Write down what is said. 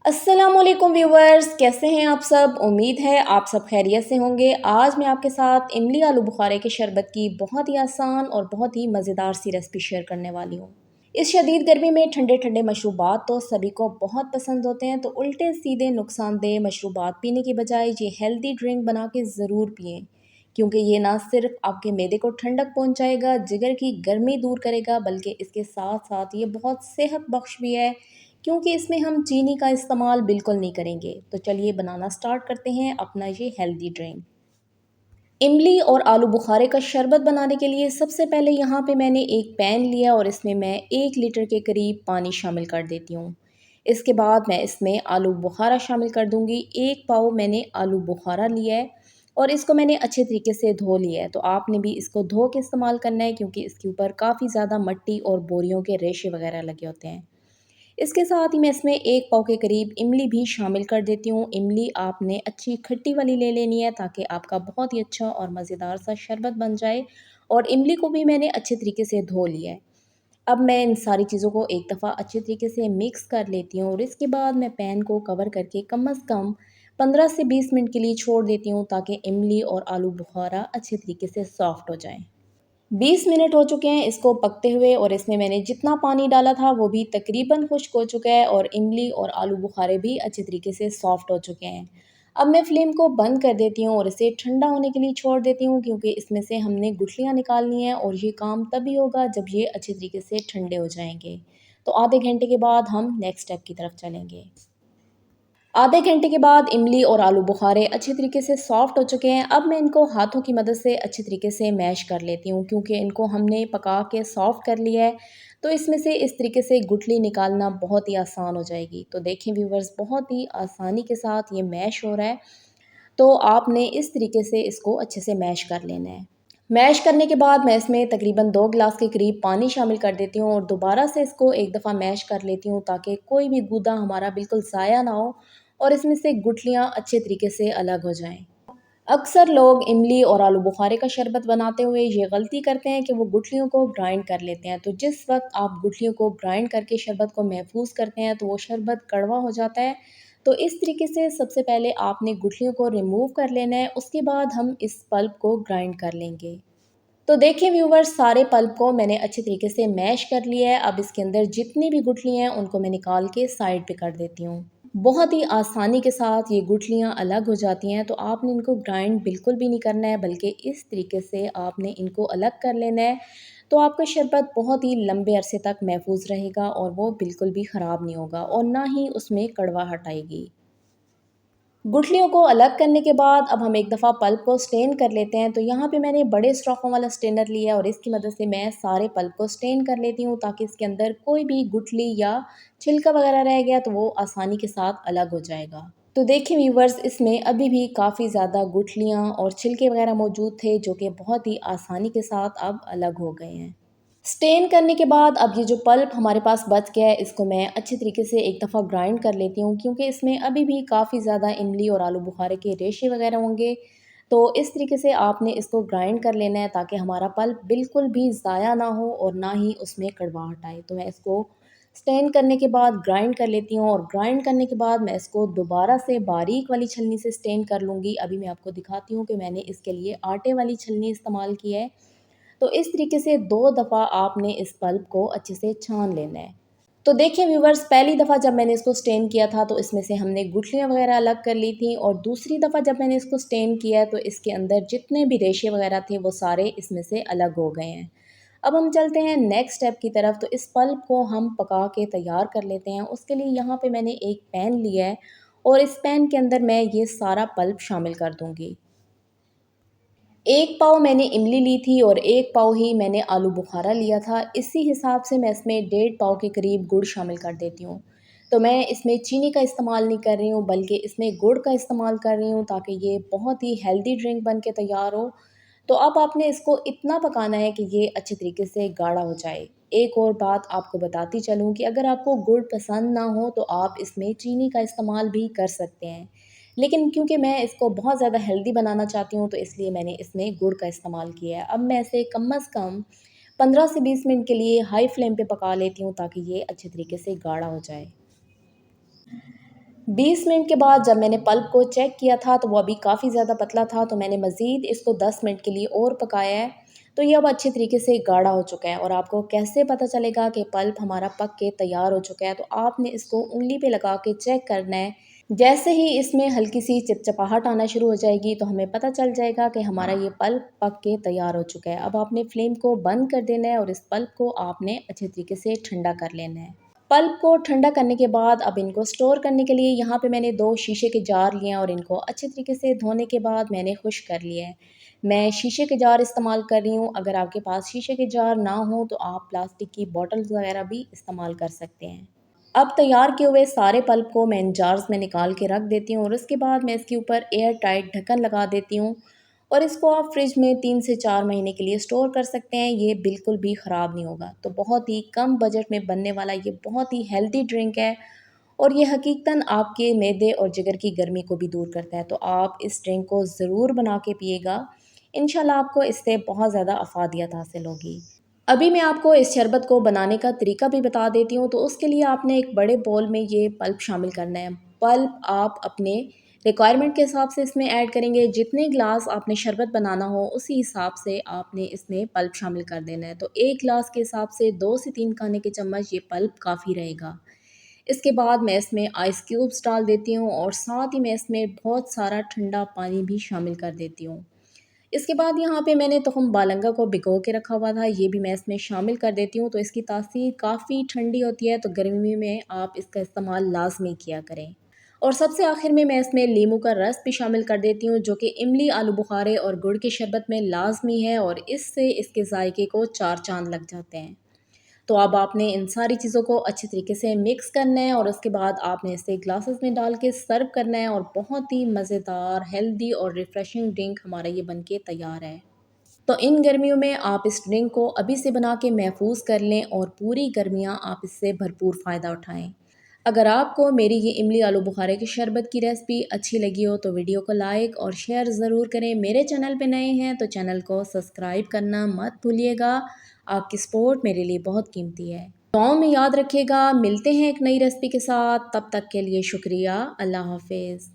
अस्सलामुअलैकुम व्यूवर्स, कैसे हैं आप सब। उम्मीद है आप सब खैरियत से होंगे। आज मैं आपके साथ इमली आलू बुखारे के शरबत की बहुत ही आसान और बहुत ही मज़ेदार सी रेसिपी शेयर करने वाली हूँ। इस शदीद गर्मी में ठंडे ठंडे मशरूबात तो सभी को बहुत पसंद होते हैं, तो उल्टे सीधे नुकसानदेह मशरूबात पीने की बजाय ये हेल्दी ड्रिंक बना के ज़रूर पिएँ, क्योंकि ये ना सिर्फ आपके मैदे को ठंडक पहुंचाएगा, जिगर की गर्मी दूर करेगा, बल्कि इसके साथ साथ ये बहुत सेहत बख्श भी है, क्योंकि इसमें हम चीनी का इस्तेमाल बिल्कुल नहीं करेंगे। तो चलिए बनाना स्टार्ट करते हैं अपना ये हेल्दी ड्रिंक। इमली और आलू बुखारे का शरबत बनाने के लिए सबसे पहले यहाँ पे मैंने एक पैन लिया और इसमें मैं 1 लीटर के करीब पानी शामिल कर देती हूँ। इसके बाद मैं इसमें आलू बुखारा शामिल कर दूँगी। 1 पाव मैंने आलू बुखारा लिया है और इसको मैंने अच्छे तरीके से धो लिया है। तो आपने भी इसको धो के इस्तेमाल करना है, क्योंकि इसके ऊपर काफ़ी ज़्यादा मिट्टी और बोरियों के रेशे वगैरह लगे होते हैं। इसके साथ ही मैं इसमें 1 पाव के करीब इमली भी शामिल कर देती हूँ। इमली आपने अच्छी खट्टी वाली ले लेनी है, ताकि आपका बहुत ही अच्छा और मज़ेदार सा शरबत बन जाए। और इमली को भी मैंने अच्छे तरीके से धो लिया है। अब मैं इन सारी चीज़ों को एक दफ़ा अच्छे तरीके से मिक्स कर लेती हूँ और इसके बाद मैं पैन को कवर करके कम से कम 15 से 20 मिनट के लिए छोड़ देती हूँ, ताकि इमली और आलू बुखारा अच्छे तरीके से सॉफ्ट हो जाएँ। 20 मिनट हो चुके हैं इसको पकते हुए, और इसमें मैंने जितना पानी डाला था वो भी तकरीबन खुश्क हो चुका है और इमली और आलू बुखारे भी अच्छे तरीके से सॉफ्ट हो चुके हैं। अब मैं फ्लेम को बंद कर देती हूँ और इसे ठंडा होने के लिए छोड़ देती हूँ, क्योंकि इसमें से हमने गुठलियाँ निकालनी हैं और ये काम तभी होगा जब ये अच्छे तरीके से ठंडे हो जाएंगे। तो आधे घंटे के बाद हम नेक्स्ट स्टेप की तरफ चलेंगे। आधे घंटे के बाद इमली और आलू बुखारे अच्छे तरीके से सॉफ्ट हो चुके हैं। अब मैं इनको हाथों की मदद से अच्छे तरीके से मैश कर लेती हूँ, क्योंकि इनको हमने पका के सॉफ्ट कर लिया है। तो इसमें से इस तरीके से गुठली निकालना बहुत ही आसान हो जाएगी। तो देखें व्यूवर्स, बहुत ही आसानी के साथ ये मैश हो रहा है। तो आपने इस तरीके से इसको अच्छे से मैश कर लेना है। मैश करने के बाद मैं इसमें तकरीबन 2 गिलास के करीब पानी शामिल कर देती हूँ और दोबारा से इसको एक दफ़ा मैश कर लेती हूँ, ताकि कोई भी गूदा हमारा बिल्कुल ज़ाया ना हो और इसमें से गुठलियाँ अच्छे तरीके से अलग हो जाएँ। अक्सर लोग इमली और आलू बुखारे का शरबत बनाते हुए ये गलती करते हैं कि वो गुठलियों को ग्राइंड कर लेते हैं। तो जिस वक्त आप गुठलियों को ग्राइंड करके शरबत को महफूज करते हैं, तो वो शरबत कड़वा हो जाता है। तो इस तरीके से सबसे पहले आपने गुठलियों को रिमूव कर लेना है, उसके बाद हम इस पल्प को ग्राइंड कर लेंगे। तो देखिए व्यूवर्स, सारे पल्प को मैंने अच्छे तरीके से मैश कर लिया है। अब इसके अंदर जितनी भी गुठलियाँ हैं उनको मैं निकाल के साइड पे कर देती हूँ। बहुत ही आसानी के साथ ये गुठलियाँ अलग हो जाती हैं। तो आपने इनको ग्राइंड बिल्कुल भी नहीं करना है, बल्कि इस तरीके से आपने इनको अलग कर लेना है। तो आपका शरबत बहुत ही लंबे अरसे तक महफूज रहेगा और वो बिल्कुल भी ख़राब नहीं होगा और ना ही उसमें कड़वाहट आएगी। गुठलियों को अलग करने के बाद अब हम एक दफ़ा पल्प को स्टेन कर लेते हैं। तो यहाँ पे मैंने बड़े स्ट्रोकों वाला स्टेनर लिया है और इसकी मदद से मैं सारे पल्प को स्टेन कर लेती हूँ, ताकि इसके अंदर कोई भी गुठली या छिलका वगैरह रह गया तो वो आसानी के साथ अलग हो जाएगा। तो देखिए व्यूवर्स, इसमें अभी भी काफ़ी ज़्यादा गुठलियाँ और छिलके वगैरह मौजूद थे, जो कि बहुत ही आसानी के साथ अब अलग हो गए हैं। स्टेन करने के बाद अब ये जो पल्प हमारे पास बच गया है, इसको मैं अच्छे तरीके से एक दफ़ा ग्राइंड कर लेती हूँ, क्योंकि इसमें अभी भी काफ़ी ज़्यादा इमली और आलू बुखारे के रेशे वगैरह होंगे। तो इस तरीके से आपने इसको ग्राइंड कर लेना है, ताकि हमारा पल्प बिल्कुल भी ज़ाया ना हो और ना ही उसमें कड़वाहट आए। तो मैं इसको स्टेन करने के बाद ग्राइंड कर लेती हूँ और ग्राइंड करने के बाद मैं इसको दोबारा से बारीक वाली छलनी से स्टेन कर लूँगी। अभी मैं आपको दिखाती हूँ कि मैंने इसके लिए आटे वाली छलनी इस्तेमाल की है। तो इस तरीके से 2 दफ़ा आपने इस पल्प को अच्छे से छान लेना है। तो देखिए व्यूवर्स, पहली दफ़ा जब मैंने इसको स्टेन किया था तो इसमें से हमने गुठलियाँ वगैरह अलग कर ली थी, और दूसरी दफ़ा जब मैंने इसको स्टेन किया है तो इसके अंदर जितने भी रेशे वगैरह थे वो सारे इसमें से अलग हो गए हैं। अब हम चलते हैं नेक्स्ट स्टेप की तरफ। तो इस पल्प को हम पका के तैयार कर लेते हैं। उसके लिए यहाँ पे मैंने एक पैन लिया है और इस पैन के अंदर मैं ये सारा पल्प शामिल कर दूँगी। 1 पाव मैंने इमली ली थी और 1 पाव ही मैंने आलू बुखारा लिया था। इसी हिसाब से मैं इसमें 1.5 पाव के करीब गुड़ शामिल कर देती हूँ। तो मैं इसमें चीनी का इस्तेमाल नहीं कर रही हूँ, बल्कि इसमें गुड़ का इस्तेमाल कर रही हूँ, ताकि ये बहुत ही हेल्दी ड्रिंक बन के तैयार हो। तो अब आपने इसको इतना पकाना है कि ये अच्छे तरीके से गाढ़ा हो जाए। एक और बात आपको बताती चलूँ कि अगर आपको गुड़ पसंद ना हो तो आप इसमें चीनी का इस्तेमाल भी कर सकते हैं। लेकिन क्योंकि मैं इसको बहुत ज़्यादा हेल्दी बनाना चाहती हूँ, तो इसलिए मैंने इसमें गुड़ का इस्तेमाल किया है। अब मैं इसे कम से कम 15 से 20 मिनट के लिए हाई फ्लेम पे पका लेती हूँ, ताकि ये अच्छे तरीके से गाढ़ा हो जाए। 20 मिनट के बाद जब मैंने पल्प को चेक किया था तो वो अभी काफ़ी ज़्यादा पतला था, तो मैंने मज़ीद इसको 10 मिनट के लिए और पकाया है। तो ये अब अच्छे तरीके से गाढ़ा हो चुका है। और आपको कैसे पता चलेगा कि पल्प हमारा पक के तैयार हो चुका है, तो आपने इसको उँगली पे लगा के चेक करना है। जैसे ही इसमें हल्की सी चिपचिपाहट आना शुरू हो जाएगी तो हमें पता चल जाएगा कि हमारा ये पल्प पक के तैयार हो चुका है। अब आपने फ्लेम को बंद कर देना है और इस पल्प को आपने अच्छे तरीके से ठंडा कर लेना है। पल्प को ठंडा करने के बाद अब इनको स्टोर करने के लिए यहाँ पे मैंने 2 शीशे के जार लिए हैं और इनको अच्छे तरीके से धोने के बाद मैंने खुश्क कर लिया है। मैं शीशे के जार इस्तेमाल कर रही हूँ, अगर आपके पास शीशे के जार ना हो तो आप प्लास्टिक की बॉटल्स वगैरह भी इस्तेमाल कर सकते हैं। अब तैयार किए हुए सारे पल्प को मैं इन जार्स में निकाल के रख देती हूँ और उसके बाद मैं इसके ऊपर एयर टाइट ढक्कन लगा देती हूँ और इसको आप फ्रिज में 3 से 4 महीने के लिए स्टोर कर सकते हैं। ये बिल्कुल भी ख़राब नहीं होगा। तो बहुत ही कम बजट में बनने वाला ये बहुत ही हेल्दी ड्रिंक है और ये हकीकतन आपके मैदे और जिगर की गर्मी को भी दूर करता है। तो आप इस ड्रिंक को ज़रूर बना के पिएगा। इंशाल्लाह आपको इससे बहुत ज़्यादा अफ़ादियत हासिल होगी। अभी मैं आपको इस शरबत को बनाने का तरीका भी बता देती हूँ। तो उसके लिए आपने एक बड़े बाउल में ये पल्प शामिल करना है। पल्प आप अपने रिक्वायरमेंट के हिसाब से इसमें ऐड करेंगे। जितने ग्लास आपने शरबत बनाना हो उसी हिसाब से आपने इसमें पल्प शामिल कर देना है। तो 1 ग्लास के हिसाब से 2 से 3 खाने के चम्मच ये पल्प काफ़ी रहेगा। इसके बाद मैं इसमें आइस क्यूब्स डाल देती हूँ और साथ ही मैं इसमें बहुत सारा ठंडा पानी भी शामिल कर देती हूँ। इसके बाद यहाँ पे मैंने तुम बालंगा को भिगो के रखा हुआ था, ये भी मैं इसमें शामिल कर देती हूँ। तो इसकी तासीर काफ़ी ठंडी होती है, तो गर्मी में आप इसका इस्तेमाल लाजमी किया करें। और सबसे आखिर में मैं इसमें नींबू का रस भी शामिल कर देती हूँ, जो कि इमली, आलू बुखारे और गुड़ के शरबत में लाजमी है और इससे इसके जायके को 4 चांद लग जाते हैं। तो अब आपने इन सारी चीज़ों को अच्छे तरीके से मिक्स करना है और उसके बाद आपने इसे ग्लासेस में डाल के सर्व करना है और बहुत ही मज़ेदार, हेल्दी और रिफ़्रेशिंग ड्रिंक हमारा ये बनके तैयार है। तो इन गर्मियों में आप इस ड्रिंक को अभी से बना के महफूज कर लें और पूरी गर्मियाँ आप इससे भरपूर फ़ायदा उठाएँ। अगर आपको मेरी ये इमली आलू बुखारे की शरबत की रेसिपी अच्छी लगी हो तो वीडियो को लाइक और शेयर ज़रूर करें। मेरे चैनल पे नए हैं तो चैनल को सब्सक्राइब करना मत भूलिएगा। आपकी सपोर्ट मेरे लिए बहुत कीमती है। दुआओं में याद रखिएगा। मिलते हैं एक नई रेसिपी के साथ, तब तक के लिए शुक्रिया। अल्लाह हाफ़िज़।